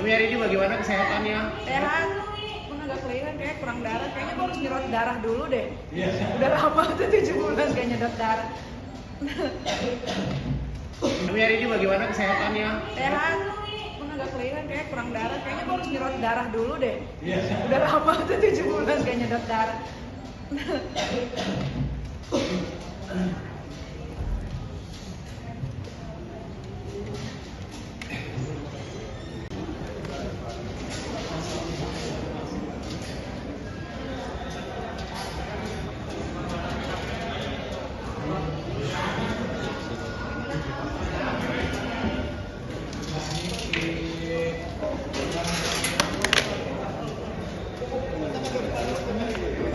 Tapi hari ini bagaimana kesehatannya? Sehat, pun agak kelihatan kayak kurang darah. Kayaknya gue harus nyerot darah dulu deh. Udah lama tuh 7 bulan kayak nyedot darah. Tapi hari ini bagaimana kesehatannya? Sehat, pun agak kelihatan kayak kurang darah. Kayaknya gue harus nyerot darah dulu deh. Udah lama tuh 7 bulan kayak nyedot darah.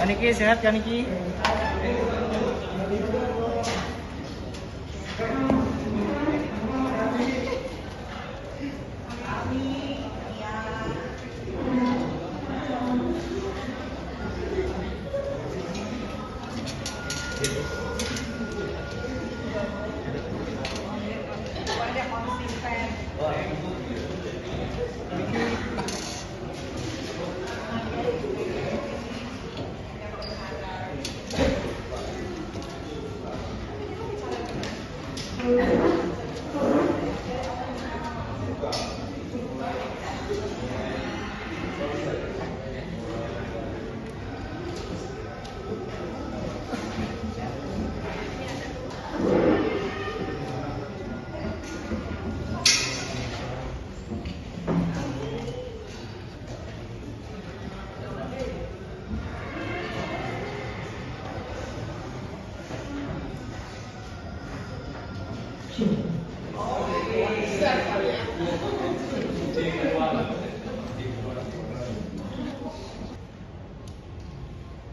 Kaniki sehat Kaniki? Ada konsisten.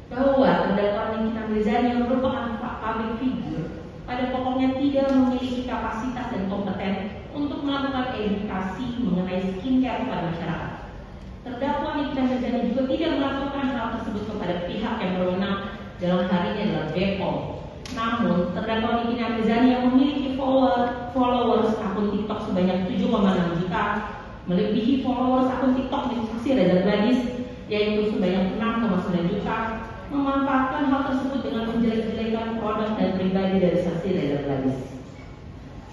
Bahwa terdakwa Nikita Mirzani yang merupakan public figure pada pokoknya tidak memiliki kapasitas dan kompeten untuk melakukan edukasi mengenai skincare kepada masyarakat. Terdakwa Nikita Mirzani juga tidak melakukan hal tersebut kepada pihak yang berwenang, dalam hal ini adalah BPOM. Namun, terdakwa Nikita Mirzani yang memiliki followers akun TikTok sebanyak 7,6 juta, melebihi followers akun TikTok di saksi Reza Gladys yaitu sebanyak 6,9 juta, memanfaatkan hal tersebut dengan menjelek-jelekan produk dan pribadi dari saksi Reza Gladys.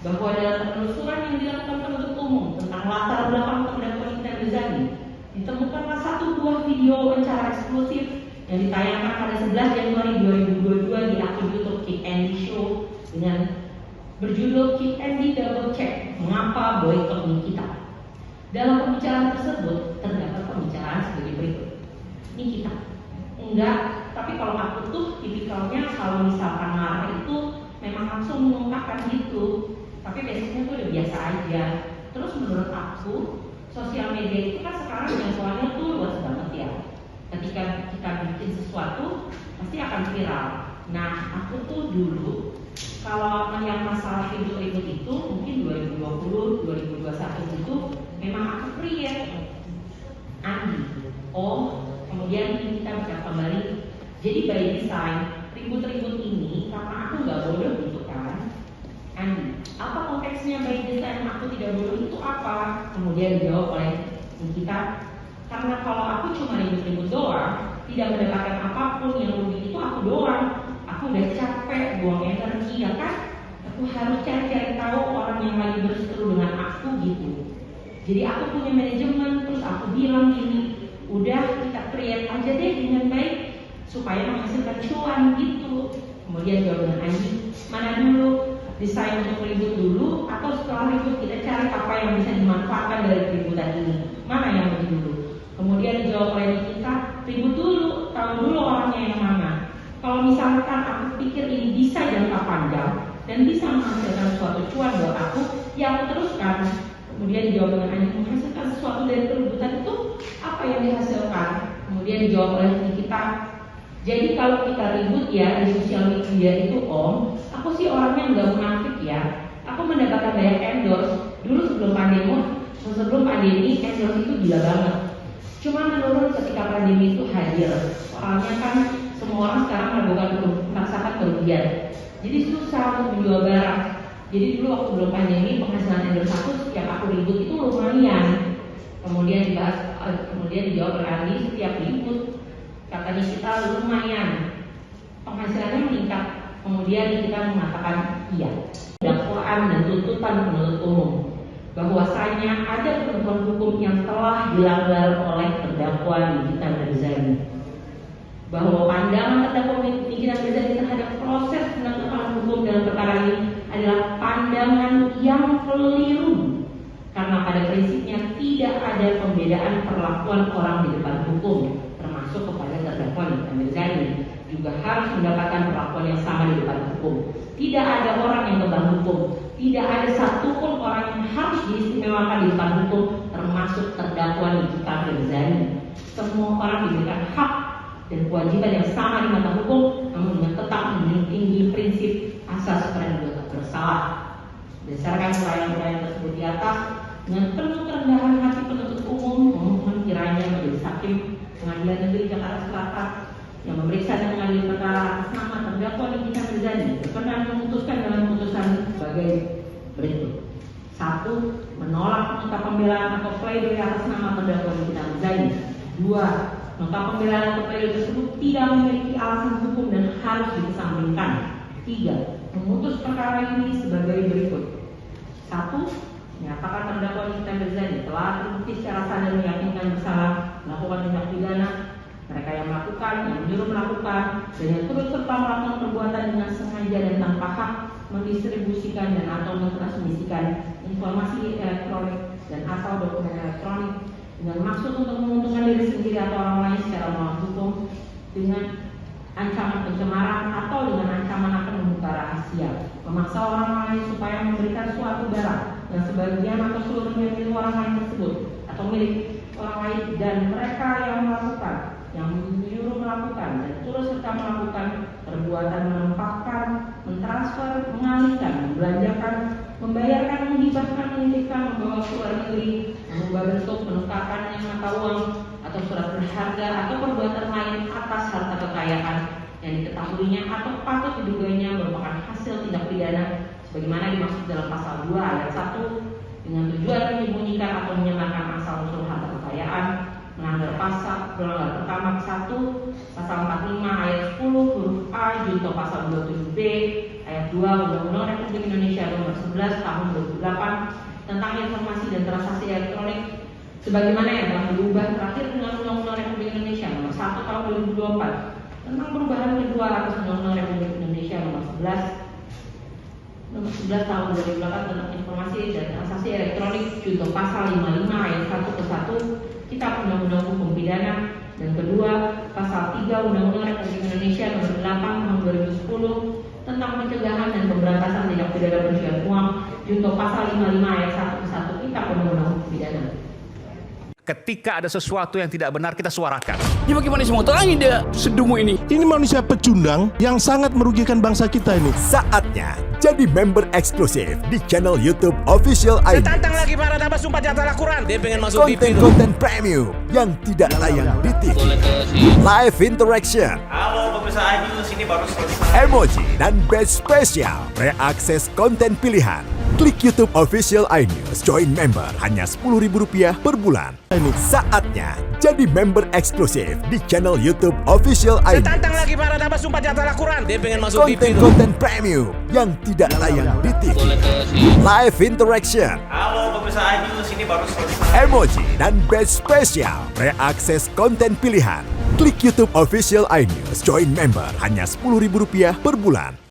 Bahwa dalam penelusuran yang dilakukan penuntut umum tentang latar belakang terdakwa Nikita Mirzani, ditemukanlah 1 buah video wawancara eksklusif yang ditayangkan pada 11 Januari 2022 di akun YouTube Kick Andy Show dengan berjudul Kick Andy Double Check Mengapa Boykot Nikita. Dalam pembicaraan tersebut terdapat pembicaraan sebagai berikut. Nikita, enggak, tapi kalau aku tuh tipikalnya kalau misalkan marah itu memang langsung mengungkapkan gitu. Tapi biasanya tuh udah biasa aja. Terus menurut aku, sosial media itu kan sekarang jangkauannya tuh luas banget ya. Ketika kita bikin sesuatu pasti akan viral. Nah, aku tuh dulu kalau yang masalah ribut-ribut itu mungkin 2020, 2021 itu memang aku create Andi. Kemudian kita bisa kembali. Jadi by design ribut-ribut ini karena aku nggak bodoh gitu kan. Andi, apa konteksnya by design aku tidak bodoh itu apa? Kemudian dijawab oleh Nikita, karena kalau aku cuma ribut-ribut doang, tidak mendapatkan apapun, yang rugi itu aku doang. Aku udah capek, buang energi ya kan. Aku harus cari-cari tahu orang yang lagi berseteru dengan aku gitu. Jadi aku punya manajemen, terus aku bilang gini, udah kita create aja deh dengan baik supaya menghasilkan cuan gitu. Kemudian jawaban Andi, mana dulu desain untuk ribut dulu atau setelah ribut kita cari apa yang bisa dimanfaatkan dari keributan ini, mana yang lebih dulu? Kemudian dijawab oleh kita, ribut dulu, tahu dulu orangnya yang mana. Kalau misalkan aku pikir ini bisa jangka panjang dan bisa menghasilkan suatu cuan buat aku, ya aku teruskan. Kemudian dijawab dengan Andi, menghasilkan sesuatu dari keributan itu apa yang dihasilkan? Kemudian dijawab oleh kita, jadi kalau kita ribut ya di sosial media itu aku sih orangnya nggak munafik ya. Aku mendapatkan banyak endorse dulu sebelum pandemi endorse itu gila banget. Cuma menurun ketika pandemi itu hadir. Soalnya kan semua orang sekarang merasakan kerugian. Jadi susah untuk menjual barang. Jadi dulu waktu belum pandemi penghasilan endorse aku setiap aku ribut itu lumayan. kemudian dibahas, kemudian dijawab oleh Andi setiap input katanya kita lumayan penghasilannya meningkat, kemudian kita mengatakan iya. Dakwaan dan tuntutan penuntut umum bahwasanya ada ketentuan hukum yang telah dilanggar oleh terdakwa Nikita Mirzani, bahwa pandangan terdakwa Nikita Mirzani terhadap proses penegakan hukum dalam perkara ini adalah pandangan yang keliru, karena pada prinsipnya tidak ada pembedaan perlakuan orang di depan hukum, termasuk kepada terdakwa Nikita Mirzani juga harus mendapatkan perlakuan yang sama di depan hukum. Tidak ada orang yang kebal hukum, tidak ada satupun orang yang harus diistimewakan di depan hukum, termasuk terdakwa Nikita Mirzani. Semua orang diberikan hak dan kewajiban yang sama di mata hukum, namun dengan tetap menjunjung tinggi prinsip asas praduga tak bersalah. Berdasarkan uraian-uraian tersebut di atas, dengan penuh kerendahan hati penuntut umum memohon kiranya majelis hakim Pengadilan Negeri Jakarta Selatan yang memeriksa dan mengadili perkara atas nama terdakwa Nikita Mirzani berkenan memutuskan dalam putusan sebagai berikut. 1. Menolak nota pembelaan atau pledoi atas nama terdakwa Nikita Mirzani. 2. Nota pembelaan atau pledoi tersebut tidak memiliki alasan hukum dan harus dikesampingkan. 3. Memutus perkara ini sebagai berikut. 1. Menyatakan terdakwa Nikita Mirzani telah terbukti secara sadar meyakinkan bersalah melakukan tindak pidana, mereka yang melakukan, yang menyuruh melakukan, dan yang turut serta melakukan perbuatan dengan sengaja dan tanpa hak mendistribusikan dan atau mentransmisikan informasi elektronik dan atau dokumen elektronik dengan maksud untuk menguntungkan diri sendiri atau orang lain secara melawan hukum, dengan ancaman pencemaran atau dengan ancaman akan membuka rahasia, memaksa orang lain supaya memberikan suatu barang yang sebagian atau seluruhnya milik orang lain tersebut atau milik orang lain, dan mereka yang melakukan, yang menyuruh melakukan dan turut serta melakukan perbuatan menempatkan, mentransfer, mengalihkan, membelanjakan, membayarkan, menghibahkan, menitipkan, membawa ke luar negeri, mengubah bentuk, menukarkan yang mata uang atau surat berharga atau perbuatan lain atas harta kekayaan yang diketahuinya atau patut diduganya merupakan hasil tindak pidana sebagaimana dimaksud dalam pasal 2 ayat 1 dengan tujuan menyembunyikan atau menyebarkan asal usul harta kekayaan, melanggar pertama ke 1 pasal 45 ayat 10 huruf A junto pasal 27B ayat 2 Undang-Undang Republik Indonesia Nomor 11 Tahun 2008 tentang informasi dan transaksi elektronik sebagaimana yang telah diubah terakhir dengan Undang-Undang Republik Indonesia Nomor 1 Tahun 2024 tentang perubahan kedua atas Undang-Undang Republik Indonesia Nomor 11 Tahun 2008 tentang informasi dan transaksi elektronik junto pasal 55 ayat 1 ke 1 Kitab Undang-Undang Hukum Pidana, dan kedua pasal 3 Undang-Undang Republik Indonesia Nomor 8 Tahun 2010 tentang pencegahan dan pemberantasan tindak pidana pencucian uang junto pasal 55 ayat 1 ke 1 Kitab Undang-Undang Hukum Pidana. Ketika ada sesuatu yang tidak benar, kita suarakan. Ya bagaimana semua terangin dia sedungu ini? Ini manusia pecundang yang sangat merugikan bangsa kita ini. Saatnya jadi member eksklusif di channel YouTube Official ID. Tantang lagi para tambah sumpah di atas Al-Quran. Dia pengen masuk TV. Konten premium yang tidak tayang di TV. Live interaction. Halo pemirsa iNews, ini baru selesai. Emoji dan badge spesial. Reakses konten pilihan. Klik YouTube Official iNews. Join member hanya Rp10.000 per bulan. Saatnya jadi member eksklusif di channel YouTube Official ID. Tantang lagi para tambah sumpah di atas Al-Quran. Dia pengen masuk TV. Konten premium yang tidak tayang di TV. Live interaction. Halo pemirsa iNews, ini baru selesai. Emoji dan badge spesial. Reakses konten pilihan. Klik YouTube Official iNews. Join member hanya Rp10.000 per bulan.